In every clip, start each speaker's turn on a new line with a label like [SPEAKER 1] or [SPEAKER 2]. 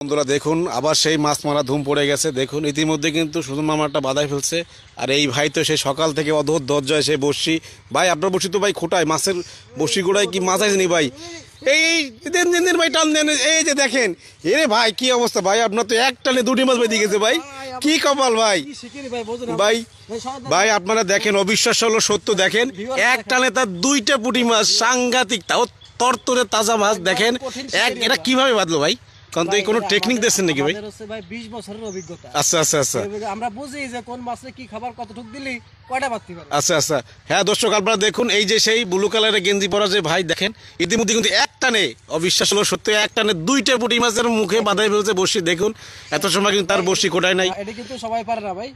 [SPEAKER 1] বন্ধুরা দেখুন আবার সেই মাছ মারা ধুম পড়ে গেছে। দেখুন ইতিমধ্যে কিন্তু সুজন মামাটা বাধায় ফেলছে। আর এই ভাই তো সেই সকাল থেকে অধর দরজায় সে বসি। ভাই আপনার বসি তো ভাই খোটায় মাছের বসি গোড়ায় কি মাছ আসেনি ভাই? এই দেন দেন দেন ভাই, টান দেন। এই যে দেখেন, এরে ভাই কি অবস্থা ভাই, আপনার তো এক টানে দুটি মাছ বেঁধে গেছে ভাই, কি কপাল ভাই। ভাই ভাই আপনারা দেখেন, অবিশ্বাস হলো সত্য, দেখেন এক টানে তার দুইটা পুঁটি মাছ, সাংঘাতিক, তাও তরতরে তাজা মাছ। দেখেন এটা কিভাবে বাঁধলো ভাই? কারণ তো এই কোনো টেকনিক দিচ্ছেন নাকি ভাই?
[SPEAKER 2] ভাই 20 বছরের অভিজ্ঞতা।
[SPEAKER 1] আচ্ছা আচ্ছা আচ্ছা,
[SPEAKER 2] আমরা বুঝি যে কোন মাছে কি খাবার কতটুক দিলি কয়টা বাঁধতে পারে।
[SPEAKER 1] আচ্ছা আচ্ছা, হ্যাঁ দর্শক আপনারা দেখুন, এই যে সেই ব্লু কালারের গেঞ্জি পরা যে ভাই, দেখেন ইতিমধ্যে কিন্তু এক টানে, অবিশ্বাস হলো সত্য, এক টানে দুইটা পুঁটি মাছের মুখে বাঁধাই ফেলছে বসি। দেখুন এত সময় কিন্তু তার বসি কোটায় নাই।
[SPEAKER 2] এটা কিন্তু সবাই পারে না ভাই।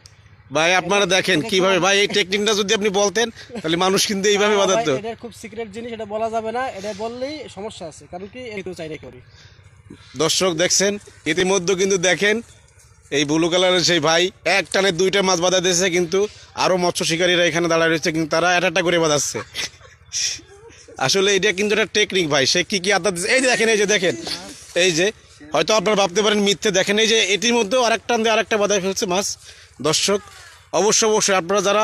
[SPEAKER 1] ভাই আপনারা দেখেন কিভাবে, ভাই এই টেকনিকটা যদি আপনি বলতেন তাহলে মানুষ কিন্তু এইভাবে বাঁধাতো।
[SPEAKER 2] এটা খুব সিক্রেট জিনিস, এটা বলা যাবে না, এটা বললেই সমস্যা আছে, কারণ কি একটু চাইলে করি।
[SPEAKER 1] দর্শক দেখছেন ইতিমধ্যে কিন্তু দেখেন এই ব্লু কালারের সেই ভাই এক টানে দুইটা মাছ বাঁধা দিয়েছে, কিন্তু আরো মৎস্য শিকারীরা এখানে দাঁড়ায় রয়েছে, কিন্তু তারা একটা করে বাঁধাচ্ছে। আসলে এটা কিন্তু একটা টেকনিক ভাই, সে কি কি আদা দিচ্ছে। এই যে দেখেন, এই যে দেখেন, এই যে হয়তো আপনারা ভাবতে পারেন মিথ্যে, দেখেন এই যে এটির মধ্যেও আরেক টান দিয়ে আরেকটা বাঁধায় ফেলছে মাছ। দর্শক অবশ্যই আপনারা যারা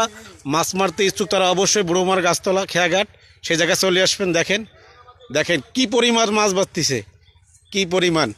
[SPEAKER 1] মাছ মারতে ইচ্ছুক তারা অবশ্যই বুড়োমার গাছতলা খেয়াঘাট সেই জায়গায় চলে আসবেন। দেখেন দেখেন কি পরিমাণ মাছ বাঁধতিছে, কি পরিমাণ।